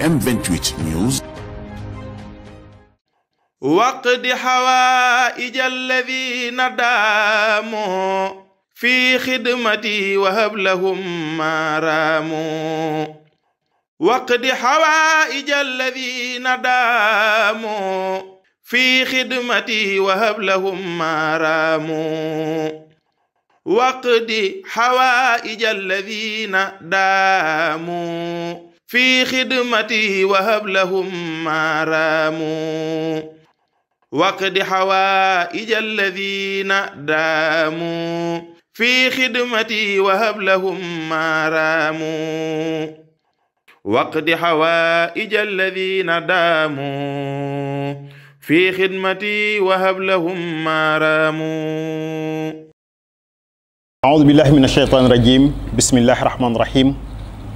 M28 News. waqdi hawaaij alladhina daamu fi khidmati wa hab lahum ma raamu. waqdi hawaaij alladhina daamu fi khidmati wa hab lahum ma raamu. waqdi hawaaij alladhina daamu fi khidmati wa hab lahum ma raamu. waqdi hawaaij alladhina daamu fi khidmati wa hab lahum ma raamu. waqdi hawaaij alladhina daamu fi khidmati wa hab lahum ma raamu. أعوذ بالله من الشيطان الرجيم بسم الله الرحمن الرحيم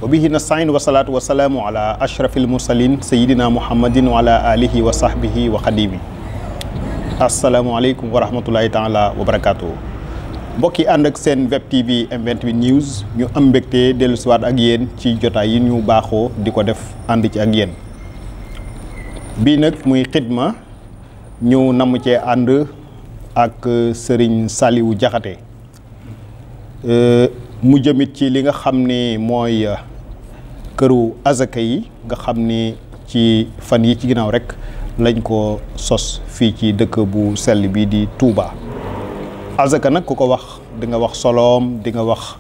وبه نستعين والصلاة والسلام على أشرف المرسلين سيدنا محمد وعلى آله وصحبه وخديمه. السلام عليكم ورحمة الله تعالى وبركاته. mbokki ànd ak seen web tv M28 news ñu am mbégte dellu siwaat ak yéen ci jotaay yi ñu baaxoo di ko def ànd ci ak yéen bii nag muy xidma ñu namm cee ànd ak Serigne Saliou Diakhaté mu jëmit ci li nga xam ni mooy këru azaka yi nga xam ni ci fan yi ci ginnaaw rek lañ ko sos fii ci dëkk bu sell bi di Touba. azaka nag ku ko wax di nga wax soloom di nga wax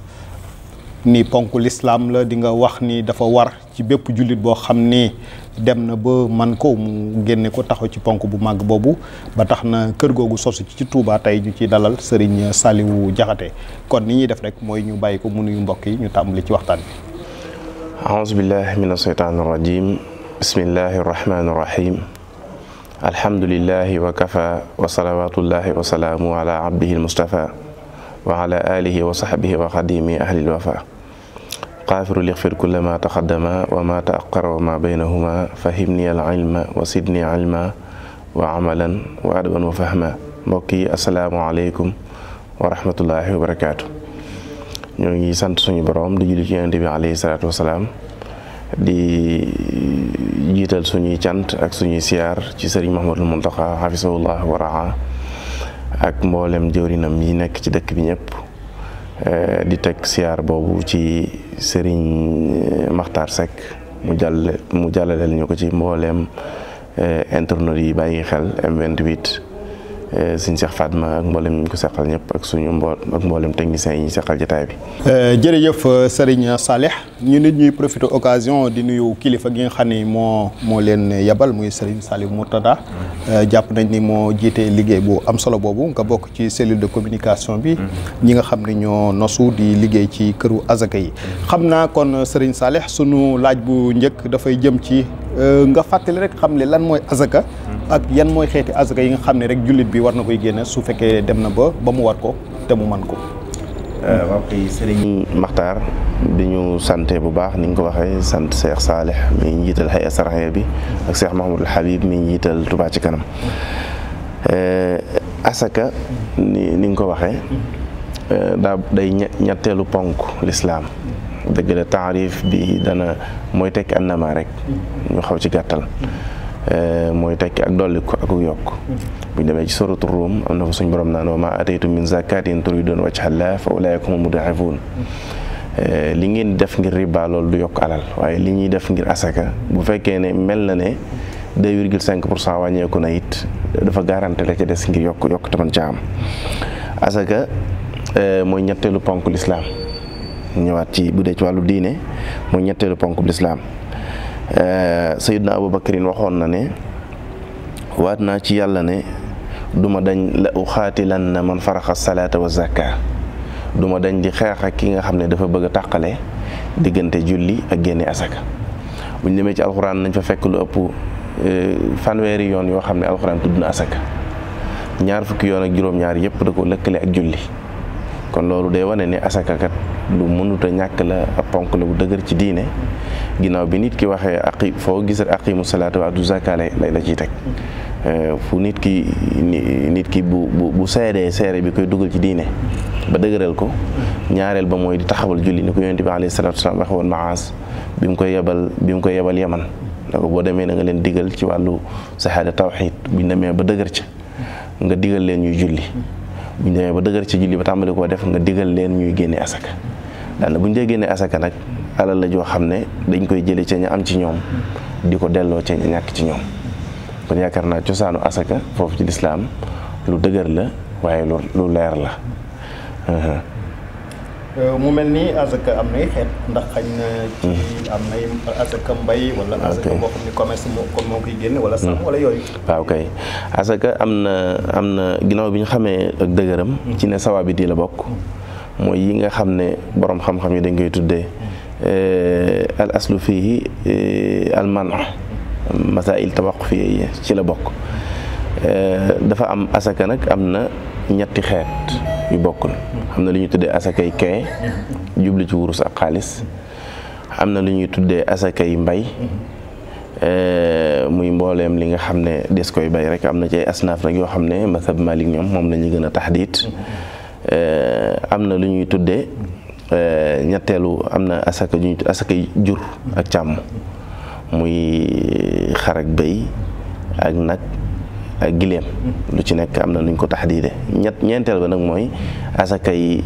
ni ponk lislaam la di nga wax ni dafa war ci bépp jullit boo xam ni dem na ba man ko mu génne ko taxaw ci ponk bu màgg boobu ba tax na kër googu sosu ci Touba tey ñu ci dalal Serigne Saliou Diakhaté kon ni ñuy def rek mooy ñu bàyyi ko mu nuyu mbokk yi ñu tàmbali ci waxtaan bi. a'uuzu billahi mina shaytaani rajiim bismillahi rahmaani rahiim alhamdulillahi wa kafa wa salawatullahi wa salaamu ala abdihi almustafa wa ala alihi wa sahbihi wa xadimi ahli alwafa qaafiru lixfir kulla ma taqaddama wa ma taaqara wa ma baynahuma fahimni alilma wa sidni ilma wa amalan wa adaban wa fahma. mbokk yi asalaamu aleykum wa rahmatullahi wa barakaatu. ñoo ngi sant suñu borom di julli ci Yonent bi alayhi salaatu wasalaam di jiital suñuy cant ak suñuy siyaar ci sëriñ Mouhamadul Mountakha hafisahullah wa raa ak mboolem jëwrinam yi nekk ci dëkk bi ñëpp di teg siyaar boobu ci sëriñ Makhtar Seck mu jàllaleel ñu ko ci mboolem internautes yi bàyyi xel M28 suñ Cheikh Fatma ak mboolem ñu ko seqal ñëpp ak mboolem techniciens yi ñu seqal jotaay bi. jërëjëf Serigne Salih ñu nit ñuy profité occasion di nuyu kilifa gi nga xam ni moo leen yabal muy Serigne Saliou Murtada jàpp nañ ni moo jiite liggéey bu am solo boobu nga bokk ci cellule de communication bi ñi nga xam ne ñoo nosu di liggéey ci këru azaka yi. xam naa kon Serigne Salih sunu laaj bu njëkk dafay jëm ci nga fàttali rek xam ne lan mooy azaka ak yan mooy xeeti azaka yi nga xam ne rek jullit bi war na koy génne su fekkee dem na ba mu war ko te mu man ko. waaw kay Serigne Makhtar di ñu sante bu baax ni nga ko waxee sant Cheikh Salih mi njiital Hay'a Saraya bi ak Cheikh Mahmoudou Habib mi njiital Touba ci kanam. asaka ni nga ko waxee daa day ñetteelu ponk lislaam dëgg la taarif bi dana mooy tekki annama rek ñu xaw ci gàttal mooy tekki ak dolli ko ak yokk bu ñu demee ci suratu Rum am na fa suñ borom naan wa ma ataytum min zakatin turidun wajha Allah fa ulaika humul mud'ifun li ngeen def ngir riba loolu du yokk alal waaye li ñuy def ngir asaka bu fekkee ne mel na ne 2,5% wàññeeku na it dafa garanté la ca des ngir yokk taman ca am asaka mooy ñetteelu ponk lislaam ñëwaat ci bu dee ci wàllu diine mooy ñetteelu ponk lislaam Sayyidna Abu Bakrin waxoon na ne waat naa ci yàlla ne duma dañ la uxaatilanna man faraxa salaata wa zakka duma dañ di xeex ak ki nga xam ne dafa bëgg a tàqale diggante julli ak génne asaka buñ demee ci alxuraan nañ fa fekk lu ëpp fanweeri yoon yoo xam ne alxuraan tudd na asaka 20 yoon ak juróom-ñaar yëpp da ko lëkkale ak julli kon loolu day wane ne asaka kat lu mënut a ñàkk la ab ponk la bu dëgër ci diine ginnaaw bi nit ki waxee foo gis aqimu salaata wa atu zaka lay la ciy teg fu nit ki bu seere bi koy dugal ci diine ba dëgëral ko ñaareel ba mooy di taxawal julli ni ko yonent bi alayhi salaatu wasalaam waxe woon Maas bi mu koy yebal Yaman ne ko boo demee na nga leen digal ci wàllu sahaada tawxiid buñ demee ba dëgër ca nga digal leen ñuy julli buñ demee ba dëgër ci julli ba tàmbali koo def nga digal leen ñuy génne asaka daana buñ dee génne asaka nag alal la joo xam ne dañ koy jële ca ña am ci ñoom di ko delloo ca ña ñàkk ci ñoom kon yaakaar naa cosaanu asaka foofu ci lislaam lu dëgër la waaye lu leer la. mu mel ni asaka am nay xeet ndax xañ na ci am nay asaka mbay wala asaka boo xam ni commerce moo koy génne wala sàmm wala yooyu. waaw kay asaka am na ginnaaw bi ñu xamee ak dëgëram ci ne sawaabit yi la bokk mooy yi nga xam ne borom xam-xam yi dañ koy tuddee al aslu fii al man masail tawaqufiyya ci la bokk. dafa am asaka nag am na ñetti xeet yu bokkul. am na lu ñuy tuddee asakay kee jublu ci wurus ak xaalis. am na lu ñuy tuddee asakay mbay muy mbooleem li nga xam ne des koy bay rek am na ci ay asnaaf rek yoo xam ne mazhab Malik ñoom moom la ñu gën a taxdiit. am na lu ñuy tuddee ñetteelu am na asakay jur ak càmm muy xar ak bëy ak nag ak gileem lu ci nekk am na nuñ ko taxdiide ñeenteel ba nag mooy asakay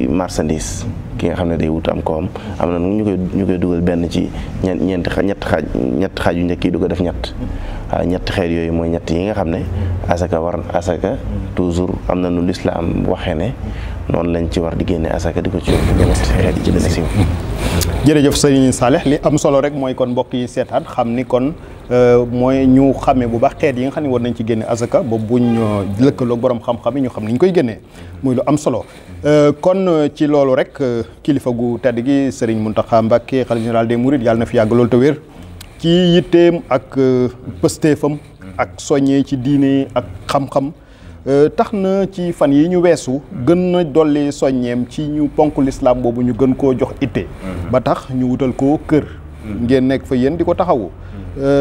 marchandise ki nga xam ne day wut am koom am na ñu koy dugal benn ci ñetti xaaj yu njëkk yi du ko def ñett waaw ñetti xeet yooyu mooy ñett yi nga xam ne asaka toujours am na nu lislaam waxee ne noonu lañ ci war di génne asaka di ko ci ñetti xeet yi ci gën a siiw. jërëjëf sëriñ Saleh li am solo rek mooy kon mbokk yi seetaan xam ni kon mooy ñu xamee bu baax xeet yi nga xam ne war nañ ci génne asaka ba buñ lëkkaloog borom xam-xam yi ñu xam ni ñu koy génnee muy lu am solo. kon ci loolu rek kilifa gu tedd gi sëriñ Mountakha Mbacké xalifa général des Mourides yàlla na fi yàgg loolu te wér ci yitteem ak pëstéefam ak soññee ci diine ak xam-xam tax na ci fan yi ñu weesu gën na dolli soññeem ci ñu ponk lislaam boobu ñu gën koo jox itte ba tax ñu wutal ko kër ngeen nekk fa yéen di ko taxawu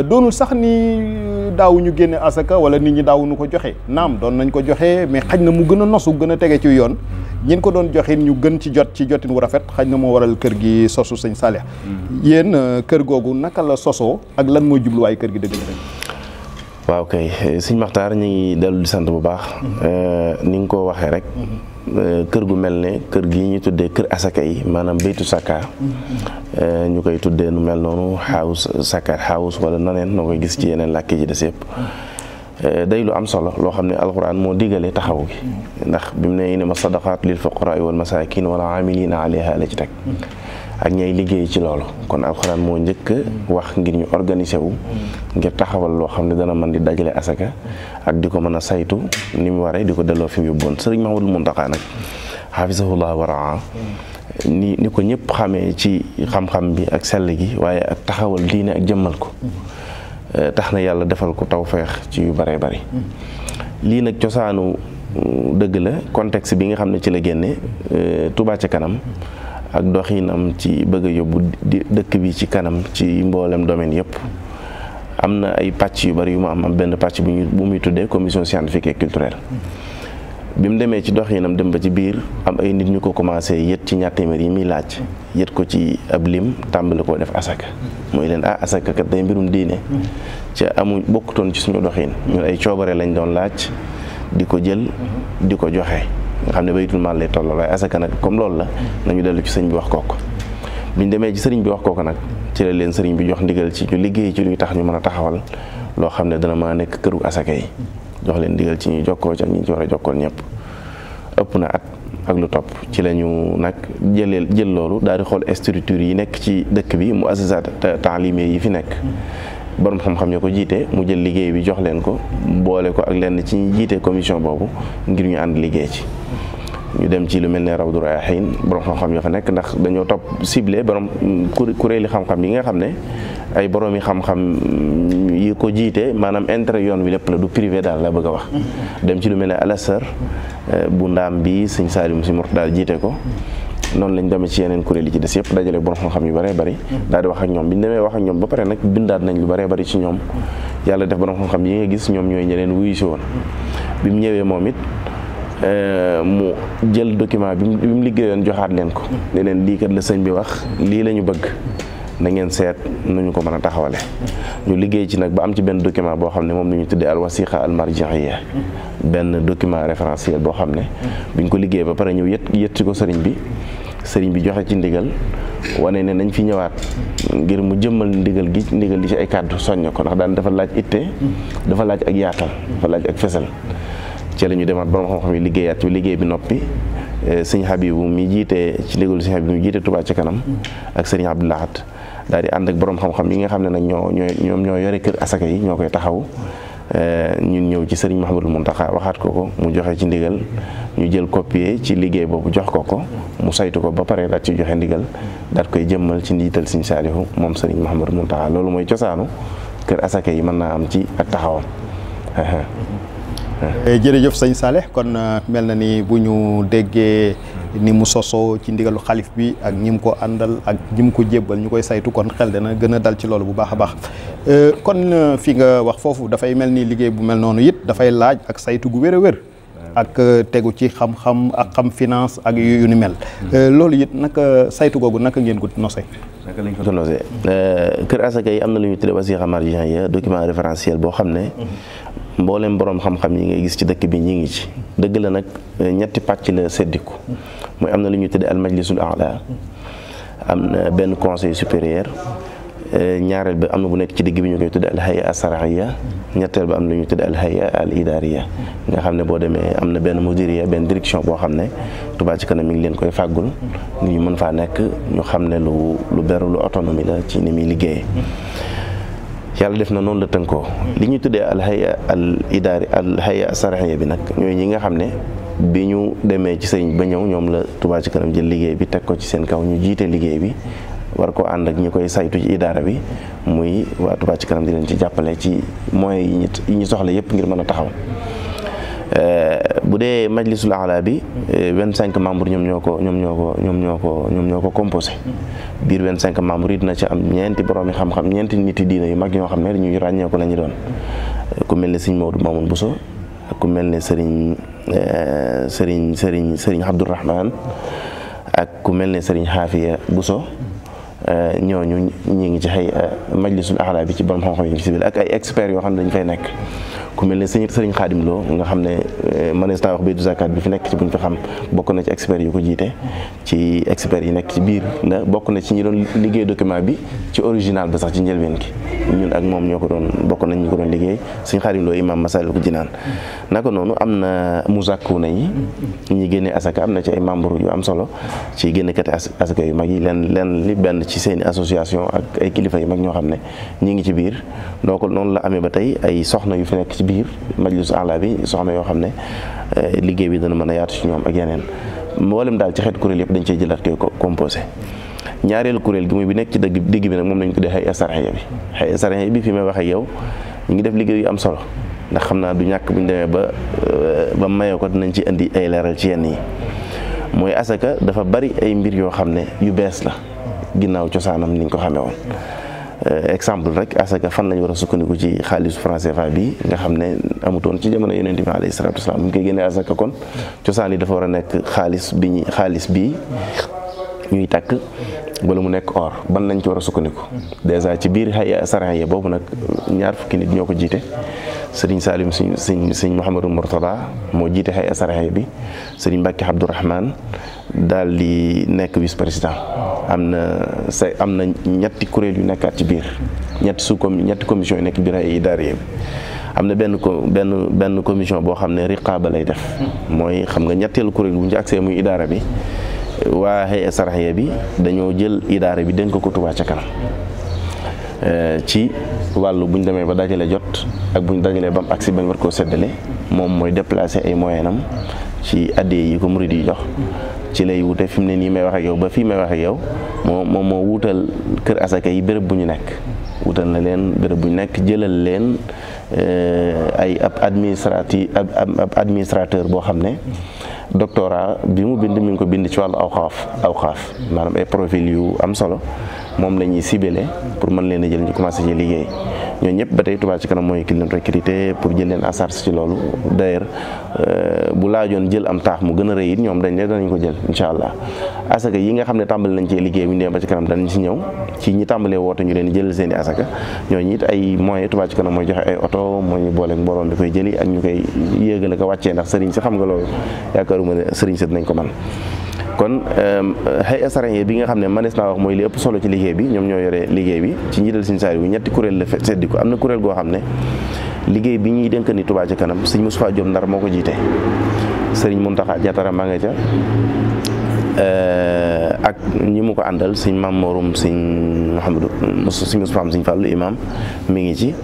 doonul sax ni daawuñu génne asaka wala nit ñi daawuñu ko joxe naam doon nañ ko joxe mais xaj na mu gën a nosu gën a tege ci yoon ñin ko doon joxin ñu gën ci jotin wu rafet xaj na moo waral kër gi sosu sëñ Saleh yéen kër googu naka la sosoo ak lan mooy jubluwaay kër gi dëgg rek. waaw kay sëñ Maxtaar ñu ngi dellu di sant bu baax ni nga ko waxee rek kër gu mel ne kër gi ñu tuddee kër asaka yi maanaam baytu saka ñu koy tuddee nu mel noonu house saka house wala naneen noo koy gis ci yeneen làkk ji des yëpp day lu am solo loo xam ne alquran moo diggalee taxaw gi ndax bi mu ne innama sadaqaat lil fuqaraa wal masaakin wala amilina alayha la ci teg ak ñay liggéey ci loolu kon alxuraan moo njëkk wax ngir ñu organiser wu ngir taxawal loo xam ne dana mën di dajale asaka ak di ko mën a saytu ni mu waree di ko delloo fi mu yóbboon sëriñ Mahamadul Muntaqa nag xafisahullah wa raa ni ko ñëpp xamee ci xam-xam bi ak sell gi waaye ak taxawal diine ak jëmmal ko tax na yàlla defal ko tawfeex ci yu bëree bëri lii nag cosaanu dëgg la contexte bi nga xam ne ci la génne Touba ca kanam ak doxinam ci bëgg a yóbbu dëkk bi ci kanam ci mboolem domaine yëpp am na ay pàcc yu bari yu mu am benn pàcc bu muy tuddee commission scientifique et culturelle bi mu demee ci doxinam dem ba ci biir am ay nit ñu ko commencé yët ci ñaar téeméer yi muy laaj yët ko ci ab lim tàmbali koo def asaka mooy leen asaka kat day mbirum diine ca amuñ bokkutoon ci suñu doxin ñun ay coobare lañ doon laaj di ko jël di ko joxe nga xam ne baytul maal lay tolloo waaye asaka nag comme loolu la nañu dellu ci sëñ bi wax kooko biñ demee ci sëriñ bi wax kooko nag ci la leen sëriñ bi jox ndigal ci ñu liggéey ci luy tax ñu mën a taxawal loo xam ne dana mën a nekk këru asaka yi jox leen ndigal ci ñu jokkoo ci ak ñi ci war a jokkoon ñëpp ëpp na at ak lu topp ci la ñu nag jël loolu daal di xool structure yi nekk ci dëkk bi mu assisat taalime yi fi nekk borom xam-xam ñoo ko jiite mu jël liggéey bi jox leen ko boole ko ak lenn ci ñi jiite commission boobu ngir ñu ànd liggéey ci ñu dem ci lu mel ne Rawdu Rayaahiin borom xam-xam yoo fa nekk ndax dañoo topp ciblé borom kuréeli xam-xam yi nga xam ne ay borom yi xam-xam yi ko jiite maanaam intérêt yoon wi lépp la du privé daal la bëgg a wax. dem ci lu mel ne Al-Azhar bu ndaam bi sëñ Saliou si Murtada jiite ko noonu lañ demee ci yeneen kuréel yi ci des yëpp dajale borom xam-xam yu bëree bëri daal di wax ak ñoom bi ñu demee wax ak ñoom ba pare nag bindaat nañ lu bëree bëri ci ñoom yàlla def borom xam-xam yi nga gis ñoom ñooy ñeneen wuyu si woon bi mu ñëwee moom it mu jël document bi mu liggéeyoon joxaat leen ko ne leen lii kat la sëñ bi wax lii la ñu bëgg na ngeen seet nu ñu ko mën a taxawale. ñu liggéey ci nag ba am ci benn document boo xam ne moom la ñu tuddee al wasiqa al marji'iyya, benn document référentiel boo xam ne biñ ko liggéey ba pare ñëw yët ci ko sëriñ bi joxe ci ndigal, wane ne nañ fi ñëwaat ngir mu jëmmal ndigal gi ci ay kàddu soññ ko, ndax daan dafa laaj itte, dafa laaj ak yaatal, dafa laaj ak fesal. ci la ñu demaat borom xam-xam yi liggéeyaat ci liggéey bi noppi. sëñ Habibu mi jiite ci ndigalu sëñ Habibu mi jiite Touba ca kanam ak sëriñ Abdou Lahad daal di ànd ak borom xam-xam yi nga xam ne nag ñoom ñoo yore kër asaka yi, ñoo koy taxaw. ñun ñëw ci sëriñ Mouhamadou Mountakha waxaat ko mu joxe ci ndigal, ñu jël copier ci liggéey boobu jox ko mu saytu ko ba pare daal ci joxe ndigal daal koy jëmmal ci njiital sëriñ Saalihu moom sëriñ Mouhamadou Mountakha. loolu mooy cosaanu kër asaka yi mën naa am ci ak taxawam. jërëjëf sëñ Saleh, kon mel na ni bu ñu déggee ni mu sosoo ci ndigalu xalif bi ak ñi mu ko àndal ak ñi mu ko jébbal ñu koy saytu, kon xel dana gën a dal ci loolu bu baax a baax. kon fi nga wax foofu dafay mel ni liggéey bu mel noonu it dafay laaj ak saytu gu wér a wér ak tegu ci xam-xam ak xam finance ak yu ni mel. loolu it naka saytu googu naka ngeen ko nosee? naka lañ ko nosee kër asaka yi am na lu ñuy tuddee wasiqa marji'iyya, document référentiel boo xam ne mboolem borom xam-xam yi ngay gis ci dëkk bi ñi ngi ci. dëgg la nag ñetti pàcc la seddiku, mooy am na lu ñuy tuddee al majlisul a'la, am na benn conseil supérieur, ñaareel bi am na bu nekk ci digg bi ñu koy tuddee al hay'a as-sar'iyya, ñetteel bi am na lu ñuy tuddee al hay'a al idariyya, nga xam ne boo demee am na benn mudiriyya, benn direction boo xam ne Touba ci kanam mi ngi leen koy fàggul ñu mën faa nekk, ñu xam ne lu beru lu autonomie la ci ni muy liggéeyee. yàlla def na noonu la tënkoo. li ñuy tuddee al hay'a al idari al hay'a as-sar'iyya bi nag ñooy ñi nga xam ne bi ñu demee ci sëriñ ba ñëw ñoom la Touba ci kanam jël liggéey bi teg ko ci seen kaw, ñu jiite liggéey bi war koo ànd ak ñi koy saytu ci idaara bi, muy waa Touba ci kanam di leen ci jàppale ci moyens yi ñu soxla yëpp ngir mën a taxaw. bu dee majlisul a'la bi 25 membres ñoom ñoo ko composé. biir 25 membres yi dina ci am ñeenti borom yi xam-xam, ñeenti nit yi diina yu mag ñoo xam ne ñuy ràññee ko la ñu doon. ku mel ne sëriñ Maodo Mamoun Bousso, ku mel ne sëriñ Abdourahman, ak ku mel ne sëriñ Xaafiya Bousso. ñooñu ñi ngi ci xëy majlisul a'la bi ci borom xam-xam yi ci biir ak ay experts yoo xam ne dañ fay nekk. ku mel ne sëriñ Xaadim Lo nga xam ne mënees naa wax baytu zakat bi fi nekk ci buñ fi xam bokk na ci experts yu ko jiite, ci experts yi nekk ci biir la bokk na ci ñi doon liggéey document bi ci original ba sax ci njëlbeen gi ñun ak moom ñoo ko doon bokk nañ ñu ko doon liggéey. sëriñ Xaadim Lo imam Masaalikul Jinaan. naka noonu am na muzakkuna yi ñi génne asaka, am na ci ay membres yu am solo ci génnekati asaka yu mag yi leen li benn ci seeni association ak ay kilifa yu mag ñoo xam ne ñi ngi ci biir. donc noonu la amee ba tey ay soxna yu fi nekk ci biir majlis a'la bi, soxna yoo xam ne liggéey bi dana mën a yaatu ci ñoom ak yeneen mboolem daal ci xeet kuréel yëpp dañ cey jëlaat koy composé. ñaareelu kuréel gi muy bi nekk ci digg bi nag moom lañ tuddee hay'a sar'iyya bi. hay'a sar'iyya bi fi may wax ak yow ñu ngi def liggéey yu am solo, ndax xam naa du ñàkk bu ñu demee ba mayoo ko dinañ ci indi ay leeral ci yenn yi. mooy asaka dafa bari ay mbir yoo xam ne yu bees la ginnaaw cosaanam niñ ko xamee woon. exemple rek asaka fan lañu war a sukkandiku ci xaalisu franc CFA bi nga xam ne amutoon ci jamono yonent bi alayhi salaatu wasalaam bu ñu koy génnee asaka, kon cosaan yi dafa war a nekk xaalis bi ñuy takk wala mu nekk or, ban lañ ci war a sukkandiku. dèjà ci biir hay'a sar'iyya boobu nag ñaar fukki nit ñoo ko jiite. sëriñ Salim sëriñ Mouhamadou Mourtada moo jiite hay'a sar'iyya bi, sëriñ Mbacke Abdourahmane daal di nekk vice président. am na ñetti kuréel yu nekkaat ci biir, ñetti commission yu nekk biir hay'a idaariya bi. am na benn commission boo xam ne riqaaba lay def, mooy xam nga ñetteelu kuréel bu ñu ci accès muy idaara bi. waa hay'a sar'iyya bi dañoo jël idaara bi dénk ko Touba ca kanam ci wàllu buñ demee ba dajale jot ak buñ dajalee ba mu agsi bañ war koo séddale, moom mooy déplacer ay moyens am ci addee yi ko murid yi jox ci lay wute. fi mu ne nii may wax ak yow ba fii may wax ak yow moom moo wuutal kër asaka yi béréb bu ñu nekk, wuutal na leen béréb bu ñu nekk, jëlal leen ab administrateur boo xam ne doctorat bi mu bind mi ngi ko bind ci wàllu awqaaf maanaam ay profil yu am solo moom la ñuy ciblé pour mën leen a jël ñu commencé ci liggéey ñooñu ñëpp ba tey Touba ci kanam mooy ki leen recruté pour jël leen en charge ci loolu d'ailleurs bu laajoon jël am taax mu gën a rëy it ñoom danañ ko jël incha allah. asaka yi nga xam ne tàmbali nañ cee liggéey bu ñu demee ba ci kanam danañ si ñëw ci ñi tàmbalee woote ñu leen jël seen i asaka ñooñu it ay moyens Touba ci kanam mooy joxe ay oto moo ñu booleeg borom bi koy jëli ak ñu koy yéegale ko wàccee ndax sëriñ si xam nga loolu yaakaaruma ne sëriñ si dinañ ko man kon hay'a sar'iyya bi nga xam ne manees naa wax mooy li ëpp solo ci liggéey bi ñoom ñoo yore liggéey bi ci njiital Sëriñ Saaliw bi ñetti kuréel la seddi ko am na kuréel goo xam ne liggéey bi ñuy dénk ni Touba ci kanam Sëriñ Moustapha Diop Ndar moo ko jiite Sëriñ Mountakha Diatara maa nga ca ak ñi mu ko àndal Sëriñ Mame Morum Sëriñ Mouhamadou Sëriñ Moustapha am Sëriñ Fallu imam mi ngi ci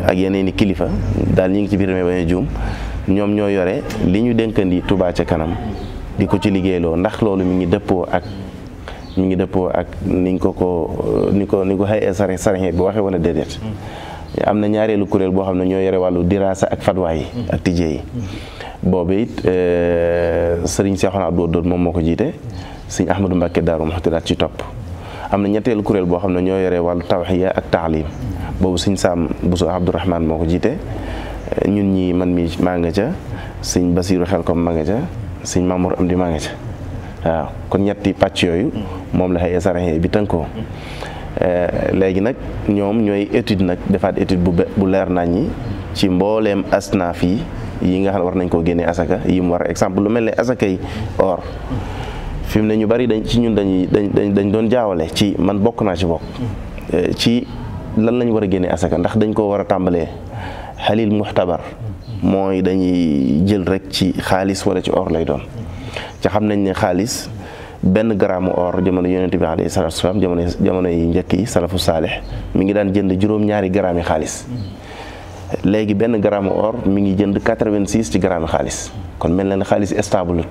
ak yeneen i kilifa daal ñi ngi ci biir mais bañ a juum ñoom ñoo yore li ñu dénkandi Touba ca kanam di ko ci liggéeyloo ndax loolu mi ngi dëppoo ak ni ko hay'a sar'iyya bi waxee wala déedéet. am na ñaareelu kuréel boo xam ne ñoo yore wàllu diraasa ak fatwa yi ak tijjee yi boobu it sëriñ Seexuna Abdou Wadoud moom moo ko jiite sëriñ Ahmadou Mbacké Daaru Muxti daat ci topp. am na ñetteelu kuréel boo xam ne ñoo yore wàllu tawhiya ak taalim boobu sëriñ Sam Bousso Abdourahmane moo ko jiite ñun ñi man mi maa nga ca sëriñ Basiiru Xelkom maa nga ca sëñ Mamour Amdi maa nga ca waaw kon ñetti pàcc yooyu moom la hay'a sar'iyya bi tënkoo léegi nag ñoom ñooy étude nag defaat étude bu leer nañ ñi ci mbooleem asnaaf yi nga xam ne war nañ koo génnee asaka yi mu war exemple lu mel ne asakay or fi mu ne ñu bari dañ ci ñun dañ doon jaawale ci man bokk naa ci bokk ci lan lañ war a génnee asaka ndax dañ koo war a tàmbalee xalil muxtabar mooy dañuy jël rek ci xaalis wala ci or lay doon ca xam nañ ne xaalis benn gramme or jamono yonent bi alayhi salaatu wasalaam jamono yi njëkk yi salafu saalih mi ngi daan jënd juróom-ñaari grammes yi xaalis léegi benn gramme or mi ngi jënd 86 ci gramme xaalis kon mel na ne xaalis stable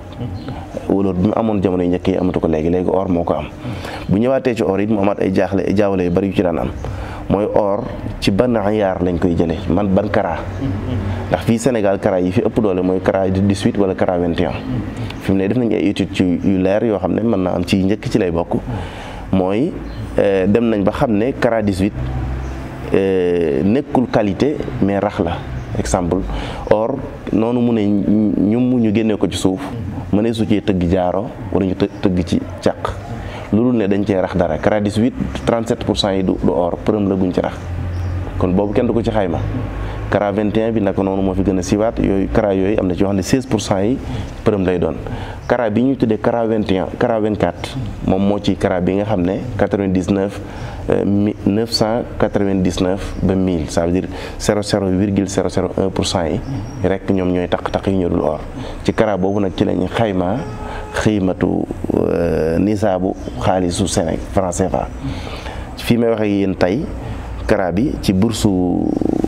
wala bi mu amoon jamono yi njëkk yi amatu ko léegi or moo ko am bu ñëwaatee ci or it mu amaat ay jaawale yu bari yu ci daan am mooy or ci ban ayaar lañ koy jëlee ban kara ndax fii Sénégal kara yi fi ëpp doole mooy kara 18 wala kara 21 fi mu ne def nañ ay études ci yu leer yoo xam ne mën naa am ci njëkk ci lay bokk mooy dem nañ ba xam ne kara 18 nekkul qualité mais rax la exemple or noonu mu ne ñu génnee ko ci suuf mënee su cee tëgg jaaro wala ñu tëgg ci càq loolu ne dañ cee rax dara kara 18 37% yi du or përëm la guñ ci rax kon boobu kenn du ko ci xayma kara 21 bi naka noonu moo fi gën a siiwaat yooyu kara yooyu am na ci yoo xam ne 16% yi përëm lay doon kara bi ñu tuddee kara 21 kara 24 moom moo ci kara bi nga xam ne 999 ba 1000 ça veut dire 0,001% yi rek ñoom ñooy taq yi ñu dul or ci kara boobu nag ci lañu xayma xiimatu nisaabu xaalisu Sénégal franc CFA fii may waxee yéen tey kara bi ci bourse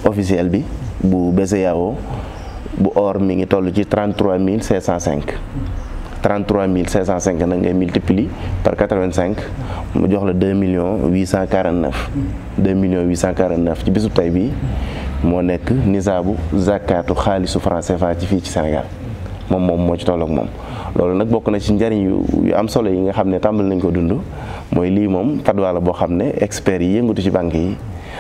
officielle bi bu BCEAO bu or mi ngi toll ci 33505 33505 nag ngay multiplier par 85 mu jox la 2,849 ci bisu tey bi moo nekk nisaabu zakatu xaalisu franc CFA ci fii ci Sénégal moom moo ci tolloog moom loolu nag bokk na ci njariñ yu am solo yi nga xam ne tàmbali nañ ko dund mooy lii moom fatwa la boo xam ne experts yi yëngatu ci banque yi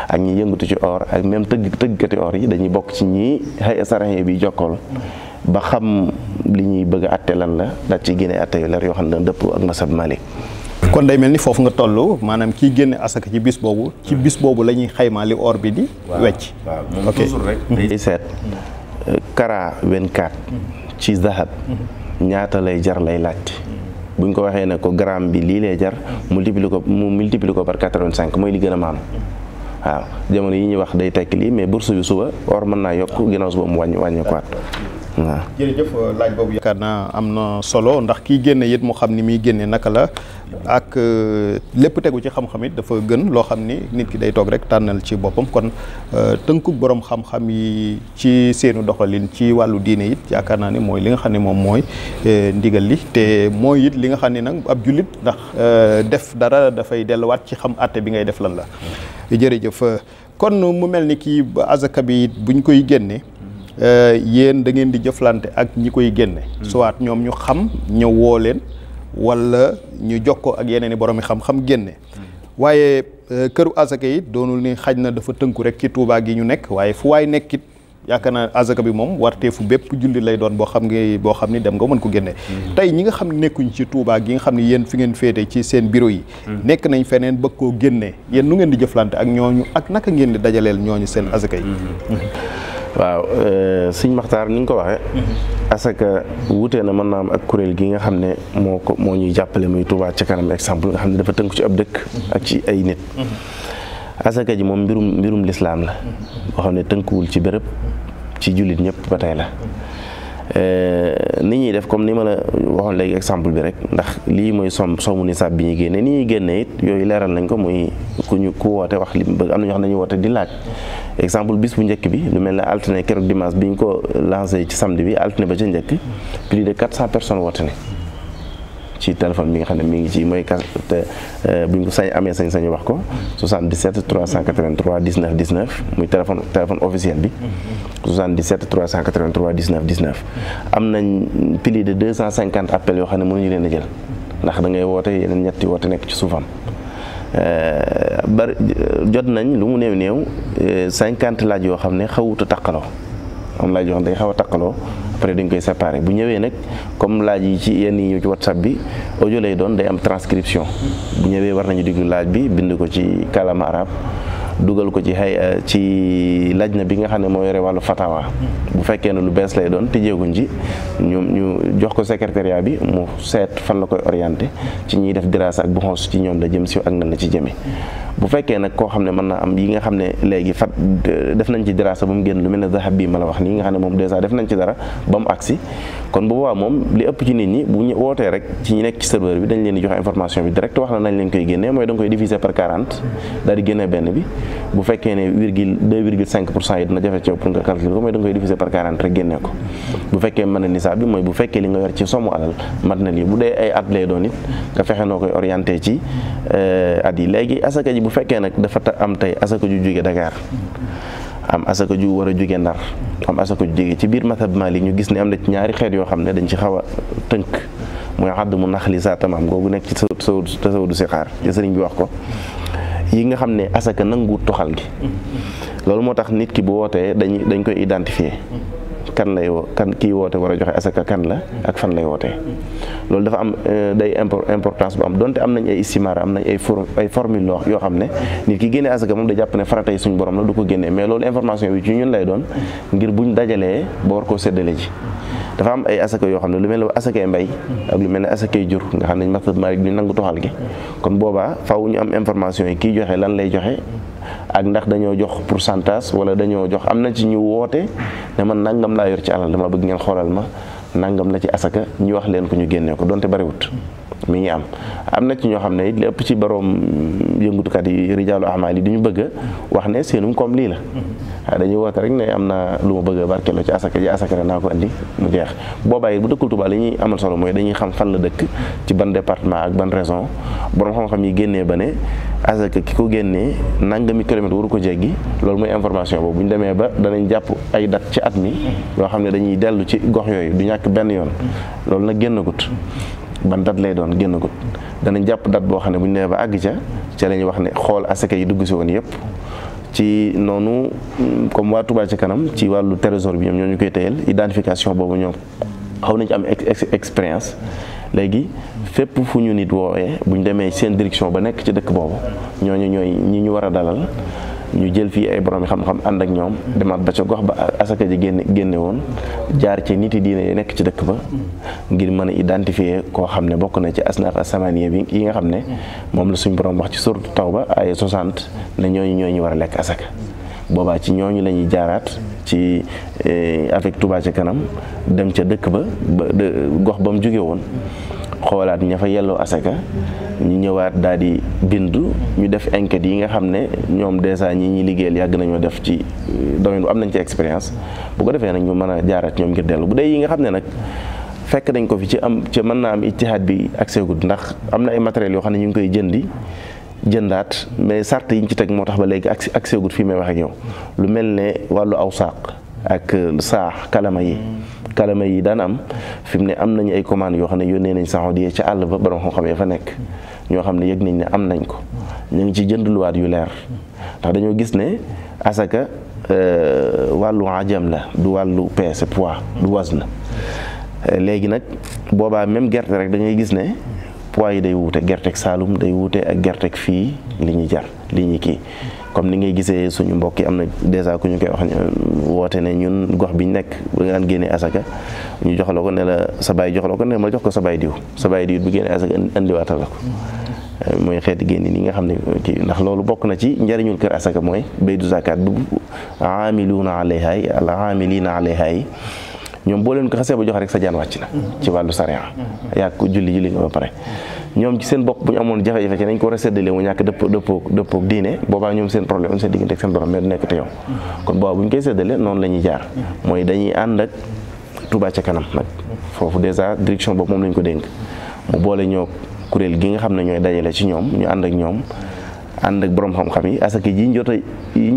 ak ñi yëngatu ci or ak même tëggkati or yi dañuy bokk ci ñi hay'a sar'iyya bi jokkool ba xam li ñuy bëgg a atte lan la daal ci génne atte yu leer yoo xam ne dëpp ak masab Malik. kon day mel ni foofu nga toll maanaam kii génne asaka ci bis boobu la ñuy xaymaa li or bi di wecc. waaw moom toujours rek day seet kara 24 ci zahab ñaata lay jar lay laajte buñ ko waxee ne ko gramme bi lii lay jar multiplier ko par 85 mooy li gën a maam waaw jamono yi ñuy wax day tekki lii mais bourse bi suba or mën naa yokk ginnaaw suba mu wàññeekuwaat waaw. jërëjëf laaj boobu yaakaar naa am na solo ndax kii génne it mu xam ni muy génne naka la ak lépp tegu ci xam-xam it dafa gën loo xam ni nit ki day toog rek tànnal ci boppam kon tënkub borom xam-xam yi ci seenu doxalin ci wàllu diine it yaakaar naa ni mooy li nga xam ne moom mooy ndigal li te mooy it li nga xam ne nag ab jullit ndax def dara dafay delluwaat ci xam àtte bi ngay def lan la. jërëjëf kon mu mel ni kii azaka bi it buñ koy génne yéen da ngeen di jëflante ak ñi koy génne soit ñoom ñu xam ñëw woo leen wala ñu jokkoo ak yeneen i borom yi xam-xam génne waaye këru azaka yi doonul ni xaj na dafa tënku rek ci Touba gi ñu nekk waaye fu waay nekkit yaakaar naa azaka bi moom warteefu bépp julli lay doon boo xam ni dem nga mën ko génne tey ñi nga xam ne nekkuñ ci Touba gi nga xam ne yéen fi ngeen féete ci seen bureau yi nekk nañ feneen bëgg koo génne yéen nu ngeen di jëflante ak ñooñu ak naka ngeen di dajaleel ñooñu seen azaka yi waaw sëñ Maxtaar ni nga ko waxee asaka wutee na mën naa am ak kuréel gi nga xam ne moo ñuy jàppale muy Touba ca kanam exemple nga xam ne dafa tënku ci ab dëkk ak ci ay nit asaka ji moom mbirum lislaam la boo xam ne tënkuwul ci béréb ci jullit ñëpp ba tey la ni ñuy def comme ni ma la waxoon léegi exemple bi rek ndax lii mooy somu nisaab bi ñuy génne ni ñuy génne it yooyu leeral nañ ko muy ku woote wax li bëgg am na ñoo xam ne dañuy woote di laaj exemple bis bu njëkk bi lu mel ne altine keroog dimanche bi ñu ko lancé ci samedi bi altine ba ca njëkk plus de 400 personnes woote ne ci téléphone bi nga xam ne mi ngi ci mooy bu ñu ko amee sañ-sañu wax ko 77 383 19 19 muy téléphone officiel bi 77 383 19 19 am nañ plus de 250 appels yoo xam ne mënuñu leen a jël ndax da ngay woote yeneen ñetti woote nekk ci suufam bari jot nañ lu mu néew 50 laaj yoo xam ne xawuta taqaloo am laaj yoo xam ne day xaw a taqaloo après dañ koy séparé bu ñëwee nag comme laaj yi ci yenn yi ñu ci WhatsApp bi audio lay doon day am transcription bu ñëwee war nañu diglu laaj bi bind ko ci kàllaama arab dugal ko ci lajna bi nga xam ne moo yore wàllu fatawa bu fekkee ne lu bees lay doon tëjeeguñ ci ñu jox ko secrétariat bi mu seet fan la koy orienté ci ñiy def dirasa ak bu xons ci ñoom la jëm si ak nan la ci jëmee bu fekkee nag koo xam ne mën naa am yi nga xam ne léegi def nañ ci dirasa ba mu génn lu mel ne zahab bii ma la wax nii nga xam ne moom dèjà def nañ ci dara ba mu agsi kon bu boobaa moom li ëpp ci nit ñi bu ñu wootee rek ci ñi nekk ci serveur bi dañ leen di joxe information bi direct wax na nañ leen koy génnee mooy da nga koy diviser par 40 daal di génnee benn bi bu fekkee ne 2,5% yi dina jafe ci yow pour nga calculer ko mooy da nga koy diviser par 40 rek génnee ko bu fekkee mën na nisaab bi mooy bu fekkee li nga yor ci somu alal mat na lii bu dee ay at lay doon it nga fexe noo koy orienté ci at yi léegi asaka ji bu fekkee nag dafa am tey asaka ju jóge Dakar am asaka ju war a jóge Ndar am asaka ju jóge ci biir mazhab Maalik ñu gis ne am na ci ñaari xeet yoo xam ne dañ ci xaw a tënk mooy xadd mu naxli sa tamaam googu nekk ci tasawudu si xaar ci sëriñ bi wax ko yi nga xam ne asaka nangu toxal gi loolu moo tax nit ki bu wootee dañ koy identifier kan kii woote war a joxe asaka kan la ak fan lay wootee loolu dafa am day importance bu am donte am nañ ay istimaara am nañ ay formule yoo xam ne nit ki génnee asaka moom da jàpp ne faratay suñu borom la du ko génnee mais loolu information bi ci ñun lay doon ngir buñ dajalee ba war koo séddale ji dafa am ay asaka yoo xam ne lu mel ne asakay mbay ak lu mel ne asakay jur nga xam ne mazhab Maalik duñ nangu toxal gi kon boobaa faaw ñu am information yi kii joxe lan lay joxe ak ndax dañoo jox pourcentage wala dañoo jox am na ci ñu woote ne man nangam laa yor ci alal dama bëgg ngeen xoolal ma nangam la ci asaka ñu wax leen ko ñu génnee ko donte bariwut mi ngi am na ci ñoo xam ne it li ëpp ci borom yëngutukat yi rijaalu amaal yi du ñu bëgg a wax ne seenum comme lii la waaw dañuy woote rek ne am na lu ma bëgg a barkeeloo ci asaka ji asaka naa ko andi mu jeex boobaa it bu dëkkul Tuubaa li ñuy amal solo mooy dañuy xam fan la dëkk ci ban département ak ban région borom xam-xam yi génnee ba ne asaka ki ko génnee nangami kilomètre waru ko jéggi loolu mooy information boobu bu ñu demee ba danañ jàpp ay date ci at mi yoo xam ne dañuy dellu ci gox yooyu du ñàkk benn yoon loolu nag génnagut ban date lay doon génnagut danañ jàpp date boo xam ne bu ñu demee ba àgg ca la ñuy wax ne xool asaka yi dugg si woon yëpp ci noonu comme waa Touba ca kanam ci wàllu trésor bi ñoom ñoo ñu koy téyel identification boobu ñoom xaw nañ ci am expérience léegi fépp fu ñu nit woowee bu ñu demee seen direction ba nekk ci dëkk boobu ñooñu ñooy ñi ñu war a dalal ñu jël fii ay borom xam-xam ànd ak ñoom demaat ba ca gox ba asaka ji génne woon jaar ci nit yi diine yi nekk ci dëkk ba ngir mën a identifier koo xam ne bokk na ci asnaaf asamaniya bi yi nga xam ne moom la suñ borom wax ci sourate Tawba ay 60 ne ñooñu war a lekk asaka boobaa ci ñooñu la ñuy jaaraat ci avec Touba ca kanam dem ca dëkk ba gox ba mu jóge woon xoolaat ña fa yelloo asaka ñu ñëwaat daal di bindu ñu def enquête yi nga xam ne ñoom dèjà ñi liggéeyal yàgg nañoo def ci domaine bu am nañ ci expérience bu ko defee nag ñu mën a jaaraat ñoom ngir dellu bu dee yi nga xam ne nag fekk nañ ko fi ci mën naa am ijtihaad bi accès gud ndax am na ay matériels yoo xam ne ñu ngi koy jëndaat mais sart yi ñu ci teg moo tax ba léegi accès gud fii may wax ak yow lu mel ne wàllu aw saaq ak saax kalama yi kalama yi daan am fi mu ne am nañu ay commandes yoo xam ne yónnee nañ Saoudia ca àll ba borom xam-xam ya fa nekk ñoo xam ne yëg nañ ne am nañ ko ñu ngi ci jënd luwaat yu leer ndax dañoo gis ne asaka wàllu ajam la du wàllu peese poids du wazn léegi nag boobaa même gerte rek da ngay gis ne poids yi day wuute gerteeg Saalum day wuute ak gerteeg fii li ñuy jar li ñuy kii comme ni ngay gisee suñu mbokk yi am na dèjà ku ñu koy wax woote ne ñun gox bi ñu nekk ba nga daan génnee asaka ñu jox la ko ne la sa baay jox la ko ne ma jox ko sa baay diw bu génnee asaka indiwaatal la ko mooy xeeti génn ni nga xam ne kii ndax loolu bokk na ci njariñul kër asaka mooy baydu zakat bu aamiluuna alayha al aamilina alayha ñoom boo leen ko xasee ba jox rek sa jaan wàcc na ci wàllu sariya yaa ko julli nga ba pare ñoom ci seen bopp bu ñu amoon jafe-jafe ci nañ ko war a séddale mu ñàkk dëppoog diine boobaa ñoom seen problème seen diggante ak seen borom mais du nekk te yow kon boobaa bu ñu koy séddale noonu la ñuy jaar mooy dañuy ànd ak Touba ca kanam nag foofu dèjà direction boobu moom lañ ko dénk mu boole ñoo kuréel gi nga xam ne ñooy dajale ci ñoom ñu ànd ak ñoom ànd ak borom xam-xam yi asaka yi ñu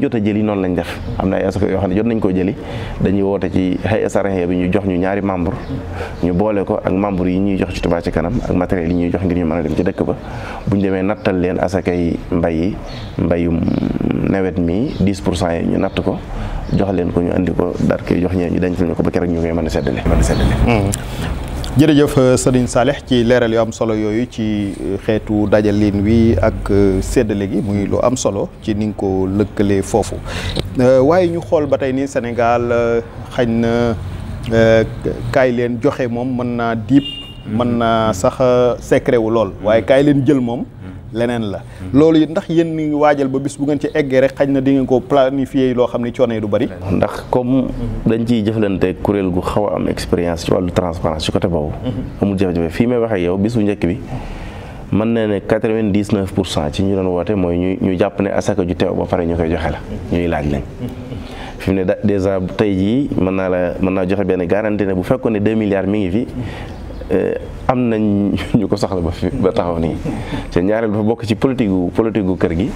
jot a jëli noonu lañ def am na ay asaka yoo xam ne jot nañ koo jëli dañuy woote ci hay saraxe bi ñu jox ñu ñaari membre ñu boole ko ak membre yi ñuy jox ci Touba ci kanam ak matériel yi ñuy jox ngir ñu mën a dem ci dëkk ba bu ñu demee nattal leen asakay mbayum nawet mi 10% yi ñu natt ko jox leen ko ñu andi ko dar koy jox ñee ñu dencal ñu ko ba keroog ñu koy mën a séddale jërëjëf Serigne Saleh ci leeral yu am solo yooyu ci xeetu dajalin wi ak séddale gi muy lu am solo ci ni nga ko lëkkalee foofu waaye ñu xool ba tey ni Sénégal xañ na kaay leen joxe moom mën naa diib mën naa sax secret wu lool waaye kaay leen jël moom leneen la loolu it ndax yéen ni waajal ba bis bu ngeen ci eggee rek xañ na di ngeen ko planifier loo xam ni coono yi du bari. ndax comme dañ ciy jëflante kuréel gu xaw a am expérience ci wàllu transparence ci côté boobu amul jafe-jafe fii may wax ak yow bis bu njëkk bi mën na ne 99% ci ñu doon woote mooy ñu jàpp ne asaka ju teew ba pare ñu koy joxe la ñuy laaj lañ fi mu ne dèjà tey jii mën naa joxe benn garantie ne bu fekkoon ne 2 milliards mi ngi fi am nañ ñu ko soxla ba taxaw nii te ñaareel dafa bokk ci politique gu kër gi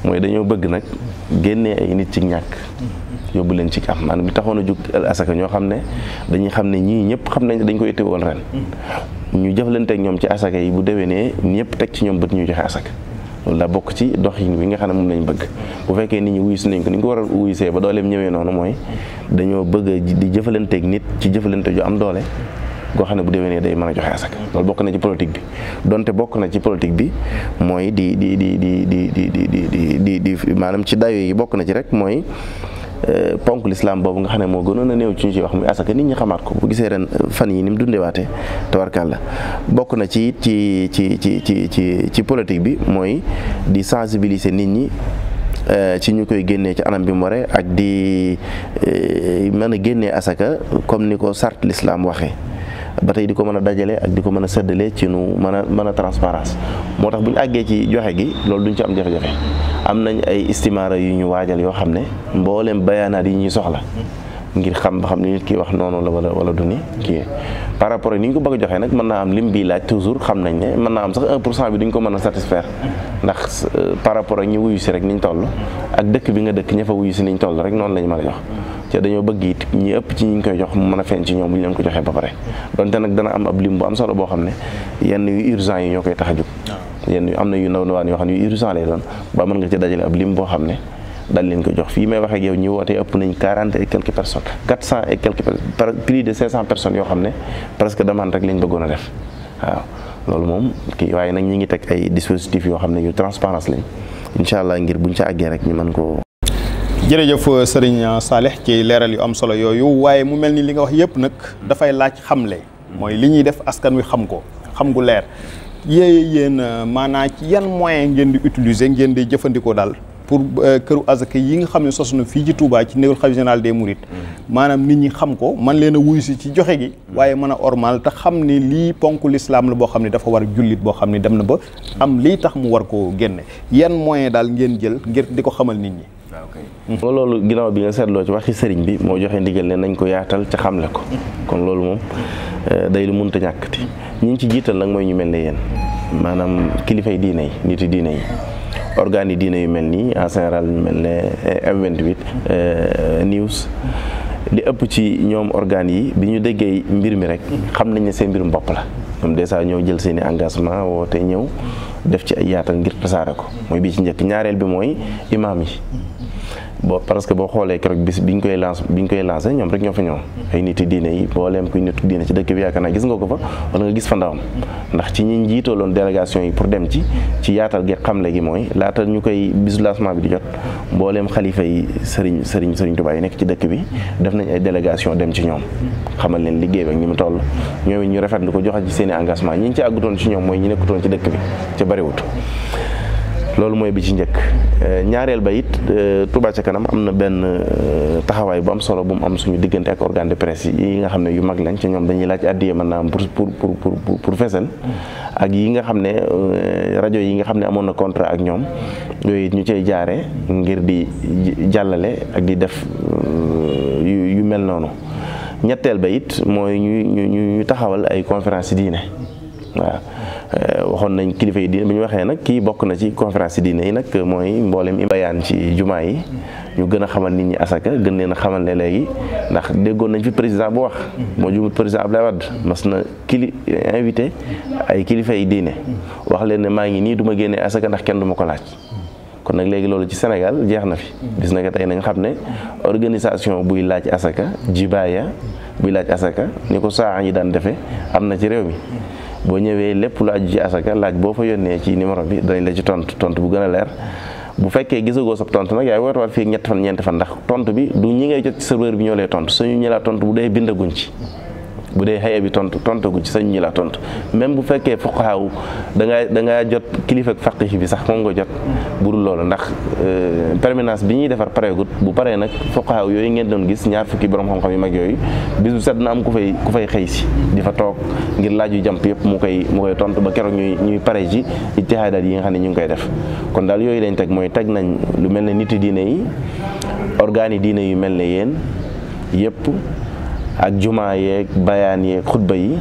mooy dañoo bëgg nag génnee ay nit ci ñàkk yóbbu leen ci am maanaam bi taxoon a jug asaka ñoo xam ne dañuy xam ne ñii ñëpp xam nañ dañ ko itte woon ren ñu jëflante ak ñoom ci asaka yi bu déwénee ñëpp teg ci ñoom bët ñuy joxe asaka loolu daa bokk ci doxin wi nga xam ne moom lañ bëgg bu fekkee nit ñi wuyusi nañ ko ni ñu ko war a wuyusee ba dooleem ñëwee noonu mooy dañoo bëgg di jëfalanteeg nit ci jëfalante ju am doole goo xam ne bu déwénee day mën a joxe asaka loolu bokk na ci politique bi donte bokk na ci politique bi mooy di maanaam ci dayo yi bokk na ci rek mooy ponk l'islam boobu nga xam ne moo gënoon a néew ci ñu ci wax muy asaka nit ñi xamaat ko bu gisee ren fan yi ni mu dundewaatee tawarkàlla bokk na ci ci politique bi mooy di sensibiliser nit ñi ci ñu koy génnee ci anam bi mu waree ak di mën a génnee asaka comme ni ko sart l'islam waxee ba tey di ko mën a dajale ak di ko mën a séddale ci nu mën a transparence moo tax bu ñu àggee ci joxe gi loolu duñ ci am jafe-jafe am nañ ay istimaara yu ñu waajal yoo xam ne mboolem bayaanaat yi ñuy soxla ngir xam ba xam ni nit ki wax noonu la wala du ni kii par rapport ak ni ñu ko bëgg a joxee nag mën naa am lim bii laaj toujours xam nañ ne mën naa am sax 1% bi duñ ko mën a satisfaire ndax par rapport ak ñi wuyu si rek niñ toll ak dëkk bi nga dëkk ña fa wuyu si niñ toll rek noonu lañ mën a jox te dañoo bëgg it ñi ëpp ci ñi ñu koy jox mu mën a feeñ ci ñoom bu ñu leen ko joxee ba pare donte nag dana am ab lim bu am solo boo xam ne yenn yu urgent yi ñoo koy tax a jóg yenn yu am na yu ndaw ndawaan yoo xam ne yu urgent lay doon ba mën nga ci dajale ab lim boo xam ne dal leen ko jox fii may wax ak yow ñi wootee ëpp nañ 40 et quelques personnes 400 et quelques plus de 500 personnes yoo xam ne presque demande rek lañ bëggoon a def waaw loolu moom kii waaye nag ñi ngi teg ay dispositifs yoo xam ne yu transparence lañ incha allah ngir buñ ca àggee rek ñu mën koo. jërëjëf Serigne Saleh ci leeral yu am solo yooyu waaye mu mel ni li nga wax yëpp nag dafay laaj xamle mooy li ñuy def askan wi xam ko xam gu leer yéen maanaam ci yan moyen ngeen di utiliser ngeen di jëfandikoo daal pour këru azaka yi nga xam ne sos na fii ci Touba ci néewul xalifa général des Mourides maanaam nit ñi xam ko man leen a wuyu si ci joxe gi waaye mën a ormal te xam ne lii ponk l'islam la boo xam ne dafa war jullit boo xam ne dem na ba am lii tax mu war koo génne yan moyen daal ngeen jël ngir di ko xamal nit ñi. loolu ginnaaw bi nga seetloo ci waxi sëriñ bi moo joxe ndigal ne nañ ko yaatal ca xamle ko kon loolu moom day lu mënta ñàkkati ñi ci jiital nag mooy ñu mel ne yéen maanaam kilifay diine yi nit yi diine yi organes yi diine yu mel nii en général ñu mel ne M28 news li ëpp ci ñoom organes yi bi ñu déggee mbir mi rek xam nañ ne seen mbirum bopp la ñoom dèjà ñoo jël seen i engagement woote ñëw def ci ay yaatal ngir tasaare ko mooy bi ci njëkk. ñaareel bi mooy imaam yi parce que boo xoolee keroog bis biñ koy lancé ñoom rek ñoo fa ñëw ay nit diine yi booleem kuy nitu diine ci dëkk bi yaakaar naa gis nga ko fa wala nga gis fa ndawam ndax ci ñi njiitaloon délégation yi pour dem ci yaatal gi xamle gi mooy laata ñu koy bisu lancement bi di jot mbooleem xalifa yi sëriñ Tuubaa yi nekk ci dëkk bi def nañ ay délégation dem ci ñoom xamal leen liggéey bi ak ñi mu toll ñoom it ñu rafetlu ko joxe ci seen i engagement ñi ci àggutoon ci ñoom mooy ñi nekkutoon ci dëkk bi ca bariwut. loolu mooy bi ci njëkk. ñaareel ba it Touba ca kanam am na benn taxawaay bu am solo bu mu am suñu diggante ak organe de presse yi nga xam ne yu mag lañ ci ñoom dañuy laaj addiya mën naa am pour fesal ak yi nga xam ne rajo yi nga xam ne amoon na contrat ak ñoom yooyu ñu cay jaare ngir di jàllale ak di def yu mel noonu. ñetteel ba it mooy ñu taxawal ay conférence diine waaw. waxoon nañ kilifa yi diine bi ñu waxee nag kii bokk na ci conférence yi diine yi nag mooy mboolem bayaan ci jumaa yi ñu gën a xamal nit ñi asaka gën leen a xamal ne léegi ndax déggoon nañ fi président bu wax moo jumut président Abdoulaye Wade mas na invité ay kilifa yi diine wax leen ne maa ngi nii du ma génnee asaka ndax kenn du ma ko laaj. kon nag léegi loolu ci Sénégal jeex na fi gis na ko tey nañ xam ne organisation buy laaj asaka jibaaya buy laaj asaka ni ko saa yi daan defee am na ci réew mi. boo ñëwee lépp lu aju ci asaka laaj boo fa yónnee ci numéro bi dañ la ci tontu bu gën a leer bu fekkee gisagoo sa tontu nag yaay woote waat fii ñetti fan ñeenti fan ndax tontu bi du ñi ngay jot ci serveur bi ñoo lay tontu suñu ñi laa tontu bu dee bindaguñ ci bu dee xëye bi tontaguñ ci sañu ñi laa tontu même bu fekkee fuqahaaw da ngaa jot kilifa ak faqih bi sax moom nga jot bu dul loolu ndax permanence bi ñuy defar pareegut bu paree nag fuqahaaw yooyu ngeen doon gis ñaar fukki borom xam-xam yu mag yooyu bis bu set na am ku fay xëy si di fa toog ngir laaj yu jàmp yëpp mu koy tontu ba keroog ñuy pare ci ijtihaadaat yi nga xam ne ñu ngi koy def kon daal yooyu lañ teg mooy teg nañ lu mel ne niti diine yi organes yi diine yu mel ne yéen yëpp ak jumaa yeeg bayaan yeeg xutba yi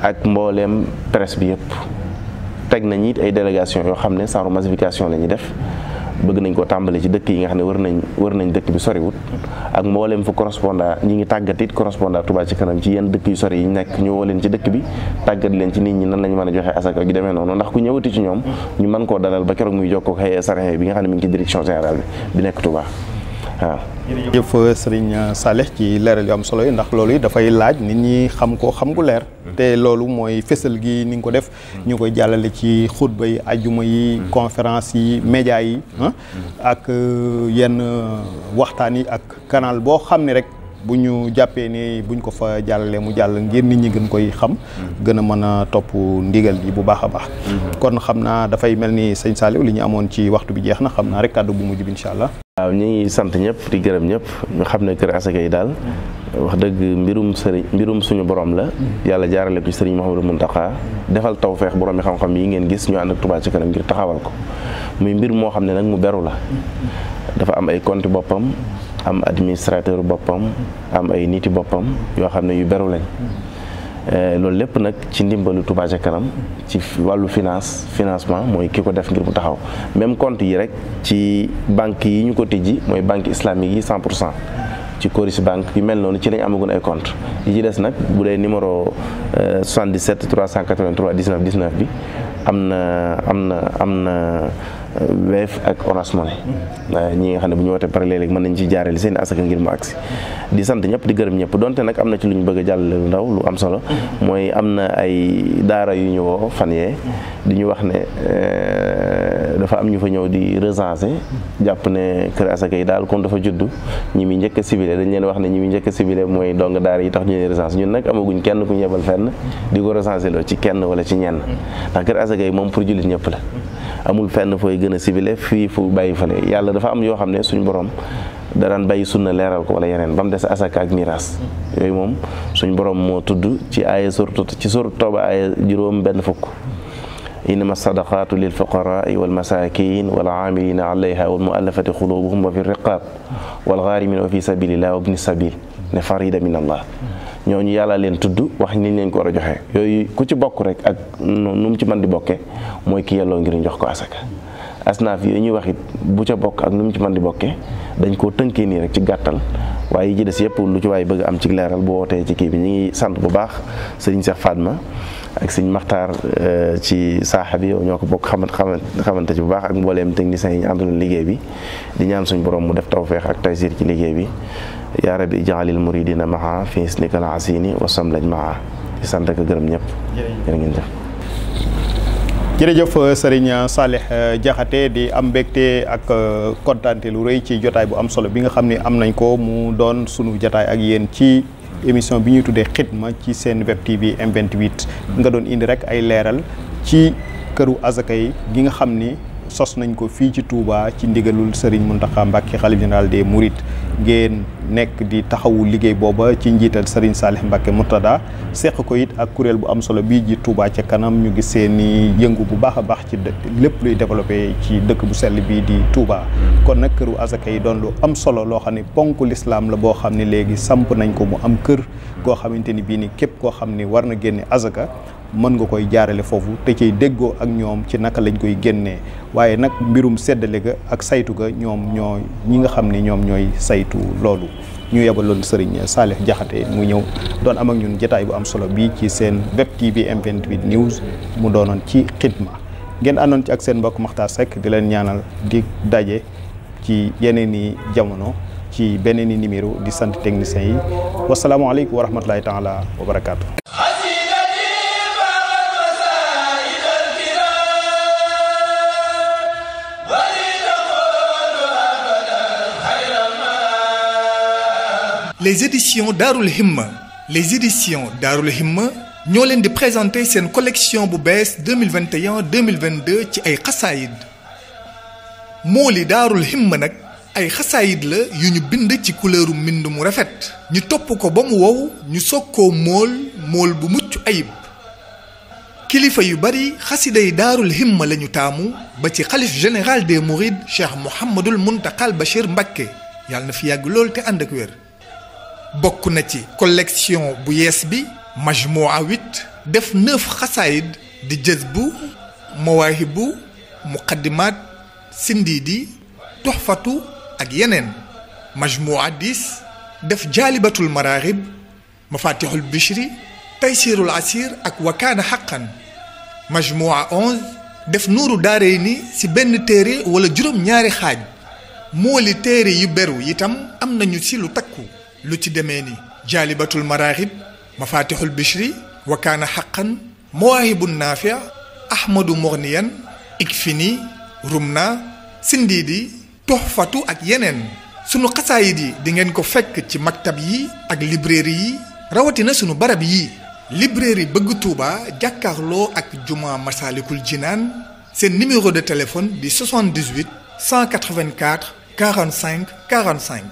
ak mbooleem presse bi yëpp teg nañ it ay délégation yoo xam ne sans massification la ñuy def bëgg nañ koo tàmbale ci dëkk yi nga xam ne wër nañ dëkk bi soriwut ak mbooleem fu correspondant ñi ngi tàggat it correspondant Touba ci kanam ci yenn dëkk yu sori yi nekk ñu woo leen ci dëkk bi tàggat leen ci nit ñi nan lañ mën a joxe asaka gi demee noonu ndax ku ñëwati ci ñoom ñu mën koo dalal ba keroog muy jokkoo xëyee sarxe bi nga xam ne mi ngi ci direction générale bi nekk Touba waaw. jërëjëf Serigne Saleh ci leeral yu am solo yi ndax loolu yi dafay laaj nit ñi xam ko xam gu leer te loolu mooy fésal gi ni nga ko def ñu koy jàllale ci xutba yi ajjuma yi conférence yi média yi ak yenn waxtaan yi ak canal boo xam ne rek bu ñu jàppee ni buñ ko fa jàllalee mu jàll ngir nit ñi gën koy xam gën a mën a topp ndigal gi bu baax a baax kon xam naa dafay mel ni sëñ Saliou li ñu amoon ci waxtu bi jeex na xam naa rek kàddu bu mujj bi incha allah. waaw ñu ngi sant ñëpp di gërëm ñëpp ñu xam ne kër asaka yi daal wax dëgg mbirum suñu borom la yàlla jaarale ko ci sëriñ Mouhamadou Mountakha defal tawfeex borom mi xam-xam yi ngeen gis ñu ànd ak Touba ci kanam ngir taxawal ko muy mbir moo xam ne nag mu beru la dafa am ay compte boppam am administrateur boppam am ay niti boppam yoo xam ne yu beru lañ loolu lépp nag ci ndimbalu Touba ca kanam ci wàllu financement mooy ki ko def ngir mu taxaw même compte yi rek ci banque yi ñu ko tijji mooy banque islamique yi 100% ci Coris banque yu mel noonu ci lañ amagun ay compte yi ci des nag bu dee numéro 77 383 19 19 bi am na Wave ak Orange Money ñi nga xam ne bu ñu wootee pare léeg-léeg mën nañ ci jaarale seen asaka ngir mu agsi di sant ñëpp di gërëm ñëpp donte nag am na ci lu ñu bëgg a jàllale lu ndaw lu am solo mooy am na ay daara yu ñu woo fan yee di ñu wax ne dafa am ñu fa ñëw di recenser jàpp ne kër asaka yi daal kon dafa juddu ñi muy njëkk a ciblé dañ leen wax ne ñi muy njëkk a ciblé mooy dong daara yi tax ñu leen recenser ñun nag amaguñ kenn ku ñu yebal fenn di ko recenser loo ci kenn wala ci ñenn ndax kër asaka yi moom pour jullit ñëpp la amul fenn fooy gën a ciblé fii fu bàyyi fale yàlla dafa am yoo xam ne suñu borom da daan bàyyi sunna leeral ko wala yeneen ba mu des asaka ak miraas yooyu moom suñu borom moo tudd ci aaya ci suratu Tawba aaya juróom benn fukk innama sadaqatu lil fuqarai wal masakin wal amilina alayha wal muallafati qulubuhum wa fi riqab wal gharimina wa fi sabilillah wa ibni sabil ne farida min allah ñooñu yàlla leen tudd wax ni leen ko war a joxe yooyu ku ci bokk rek ak nu mu ci mën di bokke mooy ki yelloo ngir jox ko asaka asnaaf yooyu ñuy wax it bu ca bokk ak nu mu ci mën di bokkee dañ koo tënkee nii rek ci gàttal waaye yi ci des yëpp lu ci waay bëgg am ci leeral bu wootee ci kii bi ñu ngi sant bu baax sëriñ Cheikh Fatma ak sëñ Maxtaar ci saaxa bi yow ñoo ko bokk xamante ci bu baax ak mbooleem techniciens yi ñu àndaloon liggéey bi di ñaan suñ borom mu def tawfeex ak taysir ci liggéey bi yaa rabbi ijaalil muridina maha fi isnikal asini wasam lañ maha di sant ak gërëm ñëpp jërë ngeen jëf jërëjëf Serigne Salih Diakhaté di am mbégte ak kontaante lu rëy ci jotaay bu am solo bi nga xam ne am nañ ko mu doon sunu jotaay ak yéen ci émission bi ñuy tuddee xidma ci seen web TV M28 nga doon indi rek ay leeral ci këru azaka yi gi nga xam ni sos nañ ko fii ci Touba ci ndigalul Serigne Mountakha Mbacké xalif général des Mourides ngeen nekk di taxawu liggéey booba ci njiital Serigne Salih Mbacké Murtada seq ko it ak kuréel bu am solo bii ji Touba ca kanam ñu gis seen i yëngu bu baax a baax ci lépp luy développé ci dëkk bu sell bii di Touba. kon nag këru azaka yi doon lu am solo loo xam ne ponk lislaam la boo xam ne léegi samp nañ ko mu am kër goo xamante ni bii ni képp koo xam ni war na génne azaka mën nga koy jaarale foofu te ciy déggoo ak ñoom ci naka lañ koy génnee waaye nag mbirum seddale ga ak saytu ga ñoom ñoo ñi nga xam ne ñoom ñooy saytu loolu ñu yebaloon Serigne Salih Diakhaté mu ñëw doon am ak ñun jotaay bu am solo bi ci seen web TV M28 News mu doonoon ci xidma ngeen àndoon ci ak seen mbokk Makhtar Seck di leen ñaanal di daje ci yeneen i jamono ci beneen i numéro di sant techniciens yi wasalaamualeykum wa rahmatulahi taala wa barakaatu. Les éditions Darul Himma ñoo leen di présenter seen collection bu bees 2021-2022 ci ay xasaayid mooli Darul Himma nag ay xasaayid la yu ñu bind ci couleuru mbind mu rafet ñu topp ko ba mu wow ñu soog koo mool bu mucc ayib kilifa yu bari xasiday Darul Himma la ñu taamu ba ci xalif général des Mourides Cheikh Mouhamadul Muntaqa Bachir Mbacké yàlla na fi yàgg lool te ànd ak wér bokk na ci collection bu yees bi majmua 8 def 9 xasaayid di jazbu mawaahibu muqaddimaat sindiidi tuxfatu ak yeneen majmua 10 def jaalibatul maraaxib mafatixul bishri taysirul asir ak wakaana xaqan majmua 11 def nuuru daarayni ci benn téere wala juróom-ñaari xaaj mooli téere yu beru itam am nañu ci lu takku lu ci demee ni jaalibatul maraaxib mafatixul bishri wakaana xaqan mawaahibun naafi ahmadu morniyan ikfini rumna sindiidi tuxfatu ak yeneen sunu xasaayid yi di ngeen ko fekk ci maktab yi ak librairie yi rawatina sunu barab yi librairie bëgg Touba jàkkaarloo ak juma Masalikul Jinaan seen numéro de téléphone di 78 184 45 45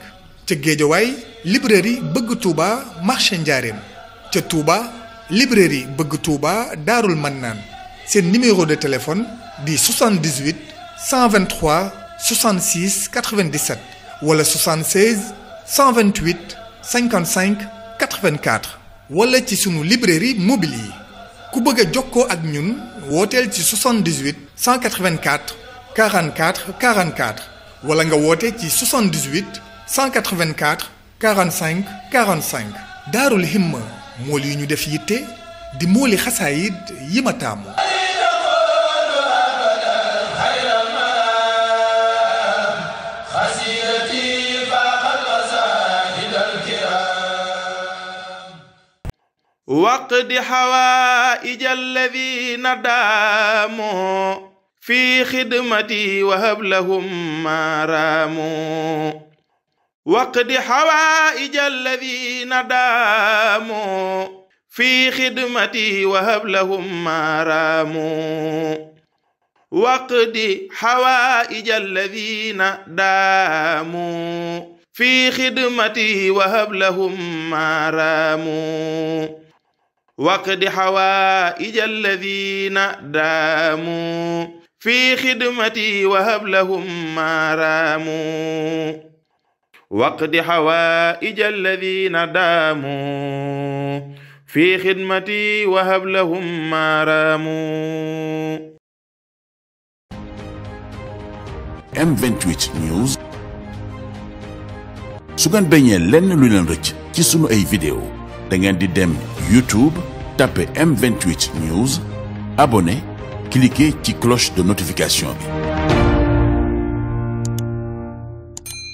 ca Géejawaay librairie bëgg Touba marché Njaareem ca Touba librairie bëgg Touba Daarul Mannaan seen numéro de téléphone di 78 123 66 97 wala 76 128 55 84 wala ci sunu librairie mobile yi ku bëgg a jokkoo ak ñun wooteel ci 78 184 44 44 wala nga woote ci 78 184 45 45 Daarul Himma mool yi ñu def yitte di mooli xasaayid yi ma taamu. waqdi xawaaija alladina daamu fi xidmati wa hab lahum ma raamu waqdi xawaaija alladina daamu fi xidmati wa hab lahum ma raamu waqdi xawaaija alladina daamu fi xidmati wa hab lahum ma raamu waqdi xawaaija alladina daamu fi xidmati wa hab lahum ma raamu waqdi xawaaija alladina daamu fi xidmati wa hab lahum ma raamu M28 News. su ngeen bañee lenn lu leen rëcc ci sunu ay vidéo da ngeen di dem YouTube tapé M28 News abonné cliquer ci cloche de notification bi.